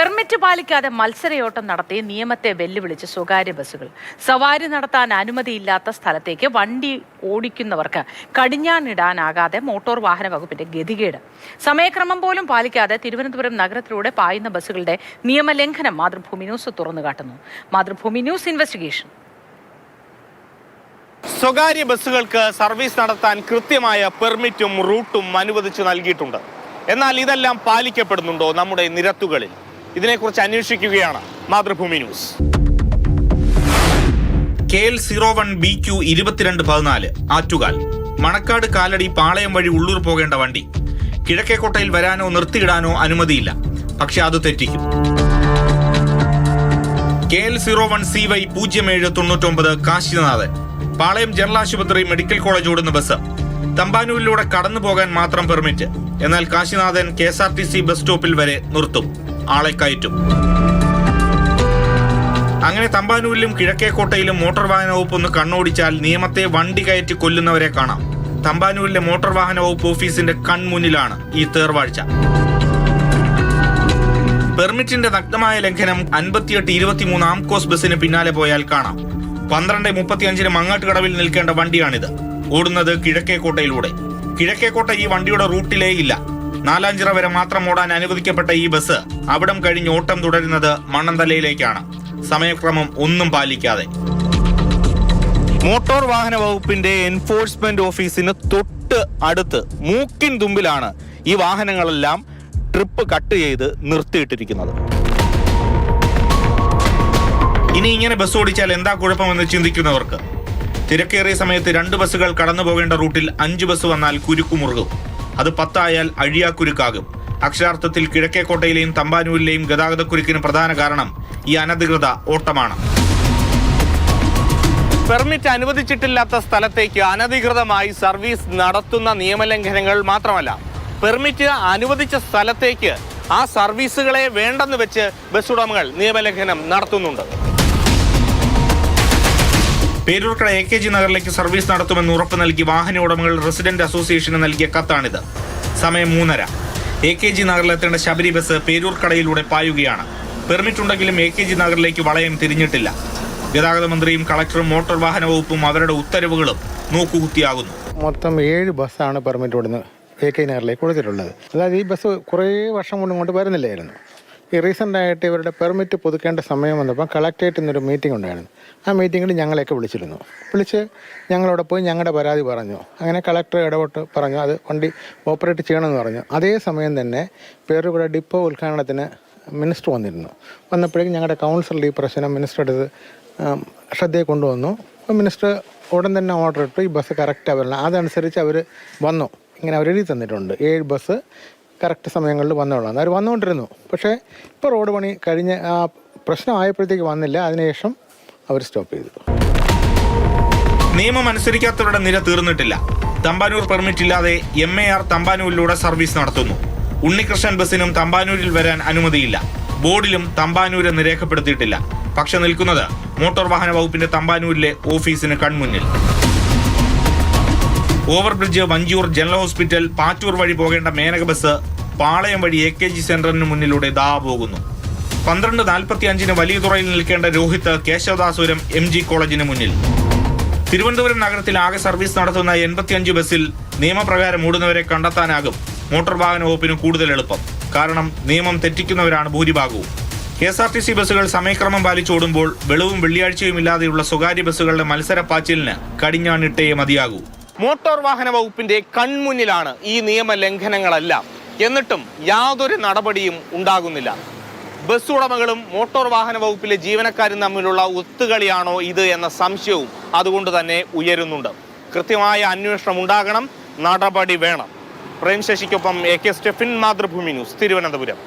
Permit പാലിക്കാതെ മത്സരയോട്ടം നടത്തി നിയമത്തെ വെല്ലുവിളിച്ച് സ്വകാര്യ ബസ്സുകൾ. സവാരി നടത്താൻ അനുമതിയില്ലാത്ത സ്ഥലത്തേക്ക് വണ്ടി ഓടിക്കുന്നവർക്ക് കടിഞ്ഞാണിടാനാകാതെ മോട്ടോർ വാഹന വകുപ്പിന്റെ ഗതികേട്. സമയക്രമം പോലും പാലിക്കാതെ തിരുവനന്തപുരം നഗരത്തിലൂടെ പായുന്ന ബസ്സുകളുടെ നിയമലംഘനം മാതൃഭൂമി ന്യൂസ് തുറന്നുകാട്ടുന്നു. Mathrubhumi news investigation. സ്വകാര്യ ബസ്സുകൾക്ക് സർവീസ് നടത്താൻ കൃത്യമായ പെർമിറ്റും റൂട്ടും അനുവദിച്ചു നൽകിയിട്ടുണ്ട്. എന്നാൽ ഇതെല്ലാം പാലിക്കപ്പെടുന്നുണ്ടോ നമ്മുടെ നിരത്തുകളിൽ? ഇതിനെക്കുറിച്ച് അന്വേഷിക്കുകയാണ് Mathrubhumi news. KL 01 BQ 2214 Attukal Manacaud Kalady Palayam വഴി ഉള്ളൂർ പോകേണ്ട വണ്ടി. കിഴക്കേക്കോട്ടയിൽ വരാനോ നിർത്തിയിടാനോ അനുമതിയില്ല, പക്ഷെ അത് തെറ്റിക്കും. KL 01 CY 0799 കാശിനാഥൻ പാളയം ജനറൽ ആശുപത്രി മെഡിക്കൽ കോളേജ് ഓടുന്ന ബസ്. തമ്പാനൂരിലൂടെ കടന്നു പോകാൻ മാത്രം പെർമിറ്റ്. എന്നാൽ കാശിനാഥൻ KSRTC ബസ് സ്റ്റോപ്പിൽ വരെ നിർത്തും, ആളെ കയറ്റും. അങ്ങനെ തമ്പാനൂരിലും കിഴക്കേക്കോട്ടയിലും മോട്ടോർ വാഹന വകുപ്പ് ഒന്ന് കണ്ണോടിച്ചാൽ നിയമത്തെ വണ്ടി കയറ്റി കൊല്ലുന്നവരെ കാണാം. തമ്പാനൂരിലെ മോട്ടോർ വാഹന വകുപ്പ് ഓഫീസിന്റെ കൺമുന്നിലാണ് ഈ തേർവാഴ്ച. പെർമിറ്റിന്റെ നഗ്നമായ ലംഘനം 5823 ആംകോസ് ബസിന് പിന്നാലെ പോയാൽ കാണാം. 12:35 മങ്ങാട്ടുകടവിൽ നിൽക്കേണ്ട വണ്ടിയാണിത്. ഓടുന്നത് കിഴക്കേക്കോട്ടയിലൂടെ. കിഴക്കേക്കോട്ട ഈ വണ്ടിയുടെ റൂട്ടിലേ ഇല്ല. നാലാഞ്ചിറ വരെ മാത്രം ഓടാൻ അനുവദിക്കപ്പെട്ട ഈ ബസ് അവിടം കഴിഞ്ഞ് ഓട്ടം തുടരുന്നത് മണ്ണന്തലയിലേക്കാണ്, സമയക്രമം ഒന്നും പാലിക്കാതെ. മോട്ടോർ വാഹന വകുപ്പിന്റെ എൻഫോഴ്സ്മെന്റ് ഓഫീസിന് തൊട്ട് അടുത്ത് മൂക്കിൻ തുമ്പിലാണ് ഈ വാഹനങ്ങളെല്ലാം ട്രിപ്പ് കട്ട് ചെയ്ത് നിർത്തിയിട്ടിരിക്കുന്നത്. ഇനി ഇങ്ങനെ ബസ് ഓടിച്ചാൽ എന്താ കുഴപ്പമെന്ന് ചിന്തിക്കുന്നവർക്ക്, തിരക്കേറിയ സമയത്ത് 2 ബസ്സുകൾ കടന്നു പോകേണ്ട റൂട്ടിൽ 5 ബസ് വന്നാൽ കുരുക്കുമുറുകും. അത് 10 ആയാൽ അഴിയാക്കുരുക്കാകും. അക്ഷരാർത്ഥത്തിൽ കിഴക്കേക്കോട്ടയിലെയും തമ്പാനൂരിലെയും ഗതാഗതക്കുരുക്കിന് പ്രധാന കാരണം ഈ അനധികൃത ഓട്ടമാണ്. പെർമിറ്റ് അനുവദിച്ചിട്ടില്ലാത്ത സ്ഥലത്തേക്ക് അനധികൃതമായി സർവീസ് നടത്തുന്ന നിയമലംഘനങ്ങൾ മാത്രമല്ല, പെർമിറ്റ് അനുവദിച്ച സ്ഥലത്തേക്ക് ആ സർവീസുകളെ വേണ്ടെന്ന് വെച്ച് ബസ് ഉടമകൾ നിയമലംഘനം നടത്തുന്നുണ്ട്. പേരൂർക്കട AKG നഗറിലേക്ക് സർവീസ് നടത്തുമെന്ന് ഉറപ്പ് നൽകി വാഹന ഉടമകൾ റെസിഡന്റ് അസോസിയേഷന് നൽകിയ കത്താണിത്. സമയം 3:30. AKG നഗറിലെത്തേണ്ട ശബരി ബസ് പേരൂർക്കടയിലൂടെ പായുകയാണ്. പെർമിറ്റ് ഉണ്ടെങ്കിലും AKG നഗറിലേക്ക് വളയം തിരിഞ്ഞിട്ടില്ല. ഗതാഗത മന്ത്രിയും കളക്ടറും മോട്ടോർ വാഹന വകുപ്പും അവരുടെ ഉത്തരവുകളും നോക്കുകുത്തിയാകുന്നു. മൊത്തം 7 ബസ്സാണ് പെർമിറ്റ് കൊടുക്കുന്നത് AKG നഗറിലേക്ക് കൊടുത്തിട്ടുള്ളത്. അതായത് ഈ ബസ് കുറേ വർഷം കൊണ്ട് ഇങ്ങോട്ട് വരുന്നില്ലായിരുന്നു. ഈ റീസെൻ്റായിട്ട് ഇവരുടെ പെർമിറ്റ് പുതുക്കേണ്ട സമയം വന്നപ്പോൾ കളക്ടറേറ്റിൽ നിന്നൊരു മീറ്റിംഗ് ഉണ്ടായിരുന്നു. ആ മീറ്റിങ്ങിൽ ഞങ്ങളെയൊക്കെ വിളിച്ച് ഞങ്ങളവിടെ പോയി ഞങ്ങളുടെ പരാതി പറഞ്ഞു. അങ്ങനെ കളക്ടർ ഇടപെട്ട് പറഞ്ഞു അത് വണ്ടി ഓപ്പറേറ്റ് ചെയ്യണമെന്ന് പറഞ്ഞു. അതേ സമയം തന്നെ പേരൂർക്കട ഡിപ്പോ ഉദ്ഘാടനത്തിന് മിനിസ്റ്റർ വന്നപ്പോഴേക്കും ഞങ്ങളുടെ കൗൺസിലർ ഈ പ്രശ്നം മിനിസ്റ്റർ എടുത്ത് ശ്രദ്ധയെ കൊണ്ടുവന്നു. അപ്പോൾ മിനിസ്റ്റർ ഉടൻ തന്നെ ഓർഡർ ഇട്ടു, ഈ ബസ് കറക്റ്റ് വരണം. അതനുസരിച്ച് അവർ വന്നു. ഇങ്ങനെ അവർ എഴുതി തന്നിട്ടുണ്ട് 7 ബസ് കറക്റ്റ് സമയങ്ങളിൽ വന്നോളാം. അവർ വന്നുകൊണ്ടിരുന്നു. പക്ഷേ ഇപ്പോൾ റോഡ് പണി കഴിഞ്ഞ് ആ പ്രശ്നമായപ്പോഴത്തേക്ക് വന്നില്ല. അതിനുശേഷം അവർ സ്റ്റോപ്പ് ചെയ്തു. നിയമം അനുസരിക്കാത്തവരുടെ നിര തീർന്നിട്ടില്ല. തമ്പാനൂർ പെർമിറ്റ് ഇല്ലാതെ MAR തമ്പാനൂരിലൂടെ സർവീസ് നടത്തുന്നു. ഉണ്ണികൃഷ്ണൻ ബസിനും തമ്പാനൂരിൽ വരാൻ അനുമതിയില്ല. ബോർഡിലും തമ്പാനൂരെന്ന് രേഖപ്പെടുത്തിയിട്ടില്ല. പക്ഷെ നിൽക്കുന്നത് മോട്ടോർ വാഹന വകുപ്പിന്റെ തമ്പാനൂരിലെ ഓഫീസിന് കൺമുന്നിൽ. Overbridge, Vanchiyoor general hospital, Pattoor വഴി പോകേണ്ട മേനക ബസ് പാളയം വഴി AKG സെന്ററിന് മുന്നിലൂടെ ദാ പോകുന്നു. 12:45 വലിയ തുറയിൽ നിൽക്കേണ്ട രോഹിത് കേശവദാസുരം MG കോളേജിന് മുന്നിൽ. തിരുവനന്തപുരം നഗരത്തിൽ ആകെ സർവീസ് നടത്തുന്ന 85 ബസ്സിൽ നിയമപ്രകാരം ഓടുന്നവരെ കണ്ടെത്താനാകും മോട്ടോർ വാഹന വകുപ്പിന് കൂടുതൽ എളുപ്പം. കാരണം നിയമം തെറ്റിക്കുന്നവരാണ് ഭൂരിഭാഗവും. KSRTC ബസ്സുകൾ സമയക്രമം പാലിച്ചോടുമ്പോൾ വെളിവും വെള്ളിയാഴ്ചയും ഇല്ലാതെയുള്ള സ്വകാര്യ ബസ്സുകളുടെ മത്സരപ്പാച്ചിലിന് കടിഞ്ഞാണിട്ടേ മതിയാകൂ. മോട്ടോർ വാഹന വകുപ്പിന്റെ കൺമുന്നിലാണ് ഈ നിയമലംഘനങ്ങളെല്ലാം. എന്നിട്ടും യാതൊരു നടപടിയും ഉണ്ടാകുന്നില്ല. ബസ് ഉടമകളും മോട്ടോർ വാഹന വകുപ്പിലെ ജീവനക്കാരും തമ്മിലുള്ള ഒത്തുകളിയാണോ ഇത് എന്ന സംശയവും അതുകൊണ്ട് തന്നെ ഉയരുന്നുണ്ട്. കൃത്യമായ അന്വേഷണം ഉണ്ടാകണം, നടപടി വേണം. പ്രേം ശശിക്കൊപ്പം AK സ്റ്റെഫിൻ, മാതൃഭൂമി ന്യൂസ്, തിരുവനന്തപുരം.